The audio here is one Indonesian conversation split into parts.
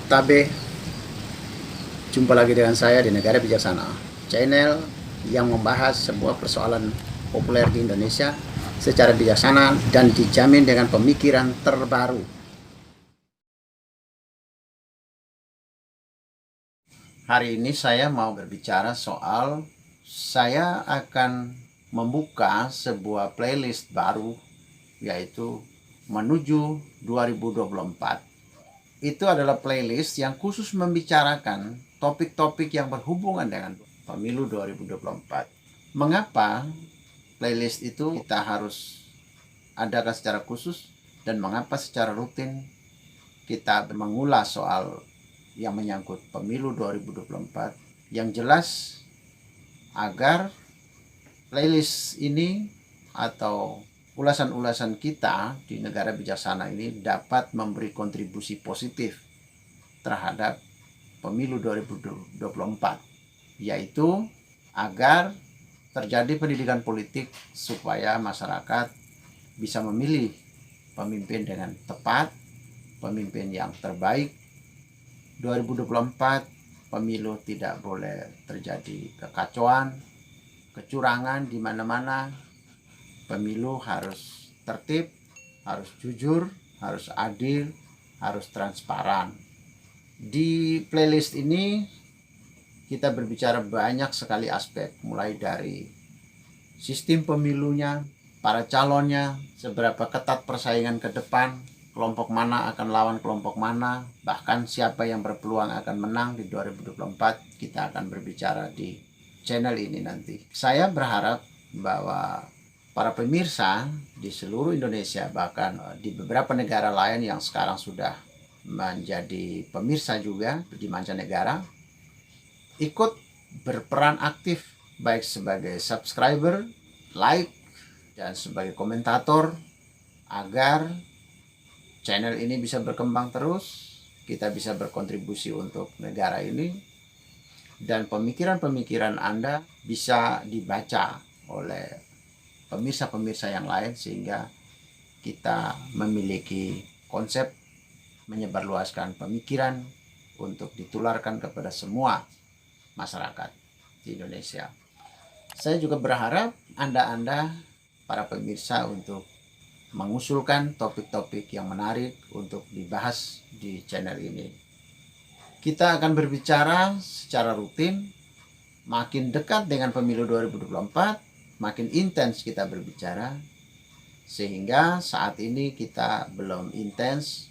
Tabe, jumpa lagi dengan saya di Negara Bijaksana, channel yang membahas sebuah persoalan populer di Indonesia secara bijaksana dan dijamin dengan pemikiran terbaru. Hari ini saya mau berbicara soal saya akan membuka sebuah playlist baru, yaitu Menuju 2024. Itu adalah playlist yang khusus membicarakan topik-topik yang berhubungan dengan pemilu 2024. Mengapa playlist itu kita harus adakan secara khusus dan mengapa secara rutin kita mengulas soal yang menyangkut pemilu 2024? Yang jelas agar playlist ini atau ulasan-ulasan kita di Negara Bijaksana ini dapat memberi kontribusi positif terhadap pemilu 2024, yaitu agar terjadi pendidikan politik supaya masyarakat bisa memilih pemimpin dengan tepat, pemimpin yang terbaik. 2024 pemilu tidak boleh terjadi kekacauan, kecurangan di mana-mana. Pemilu harus tertib, harus jujur, harus adil, harus transparan. Di playlist ini kita berbicara banyak sekali aspek, mulai dari sistem pemilunya, para calonnya, seberapa ketat persaingan ke depan, kelompok mana akan lawan kelompok mana, bahkan siapa yang berpeluang akan menang di 2024, kita akan berbicara di channel ini nanti. Saya berharap bahwa para pemirsa di seluruh Indonesia, bahkan di beberapa negara lain yang sekarang sudah menjadi pemirsa juga di mancanegara, ikut berperan aktif baik sebagai subscriber, like, dan sebagai komentator agar channel ini bisa berkembang terus, kita bisa berkontribusi untuk negara ini, dan pemikiran-pemikiran Anda bisa dibaca oleh pemirsa-pemirsa yang lain, sehingga kita memiliki konsep menyebarluaskan pemikiran untuk ditularkan kepada semua masyarakat di Indonesia. Saya juga berharap Anda para pemirsa untuk mengusulkan topik-topik yang menarik untuk dibahas di channel ini. Kita akan berbicara secara rutin, makin dekat dengan pemilu 2024, makin intens kita berbicara, sehingga saat ini kita belum intens,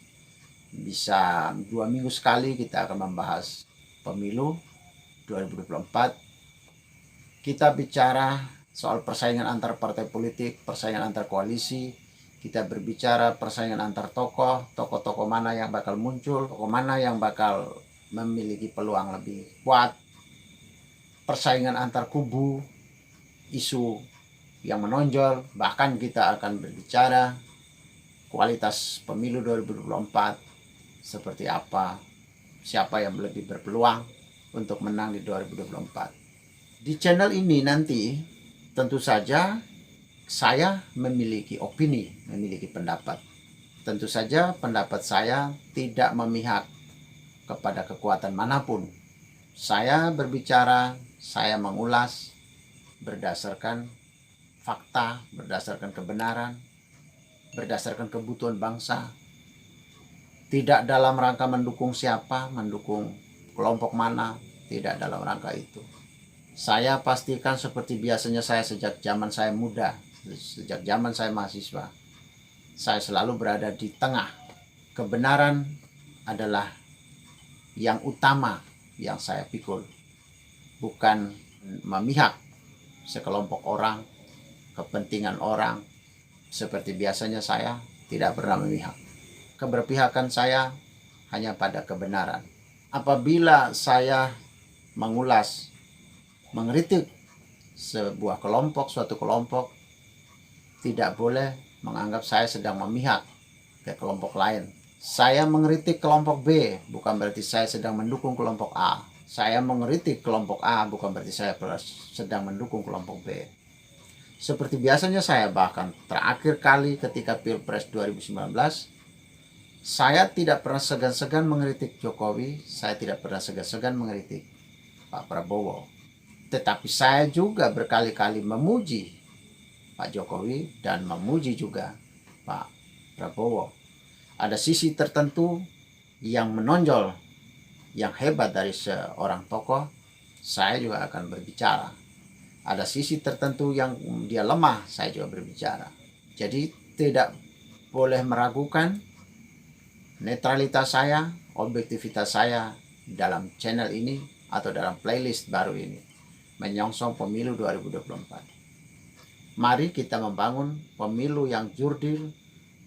bisa 2 minggu sekali kita akan membahas pemilu 2024. Kita bicara soal persaingan antar partai politik, persaingan antar koalisi, kita berbicara persaingan antar tokoh mana yang bakal muncul, tokoh mana yang bakal memiliki peluang lebih kuat, persaingan antar kubu, isu yang menonjol, bahkan kita akan berbicara kualitas pemilu 2024 seperti apa, siapa yang lebih berpeluang untuk menang di 2024. Di channel ini nanti tentu saja saya memiliki opini, memiliki pendapat. Tentu saja pendapat saya tidak memihak kepada kekuatan manapun. Saya berbicara, saya mengulas berdasarkan fakta, berdasarkan kebenaran, berdasarkan kebutuhan bangsa, tidak dalam rangka mendukung siapa, mendukung kelompok mana, tidak dalam rangka itu. Saya pastikan seperti biasanya saya sejak zaman saya muda, sejak zaman saya mahasiswa, saya selalu berada di tengah. Kebenaran adalah yang utama yang saya pikul, bukan memihak sekelompok orang, kepentingan orang. Seperti biasanya saya tidak pernah memihak. Keberpihakan saya hanya pada kebenaran. Apabila saya mengulas, mengkritik sebuah kelompok, suatu kelompok, tidak boleh menganggap saya sedang memihak ke kelompok lain. Saya mengkritik kelompok B, bukan berarti saya sedang mendukung kelompok A. Saya mengkritik kelompok A, bukan berarti saya sedang mendukung kelompok B. Seperti biasanya saya, bahkan terakhir kali ketika Pilpres 2019, Saya tidak pernah segan-segan mengkritik Jokowi, saya tidak pernah segan-segan mengkritik Pak Prabowo. Tetapi saya juga berkali-kali memuji Pak Jokowi dan memuji juga Pak Prabowo. Ada sisi tertentu yang menonjol, yang hebat dari seorang tokoh, saya juga akan berbicara. Ada sisi tertentu yang dia lemah, saya juga berbicara. Jadi tidak boleh meragukan netralitas saya, objektivitas saya dalam channel ini atau dalam playlist baru ini, menyongsong pemilu 2024. Mari kita membangun pemilu yang jurdil,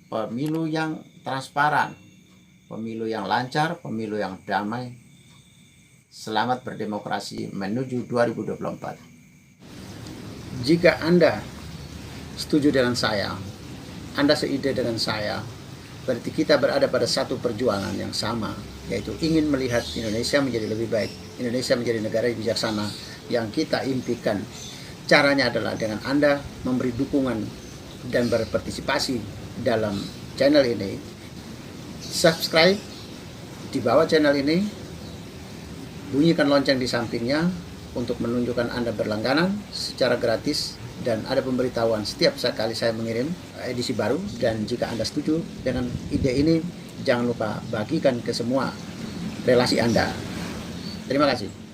pemilu yang transparan, pemilu yang lancar, pemilu yang damai. Selamat berdemokrasi menuju 2024. Jika Anda setuju dengan saya, Anda seide dengan saya, berarti kita berada pada satu perjuangan yang sama, yaitu ingin melihat Indonesia menjadi lebih baik, Indonesia menjadi negara yang bijaksana yang kita impikan. Caranya adalah dengan Anda memberi dukungan dan berpartisipasi dalam channel ini. Subscribe di bawah channel ini, bunyikan lonceng di sampingnya untuk menunjukkan Anda berlangganan secara gratis, dan ada pemberitahuan setiap kali saya mengirim edisi baru. Dan jika Anda setuju dengan ide ini, jangan lupa bagikan ke semua relasi Anda. Terima kasih.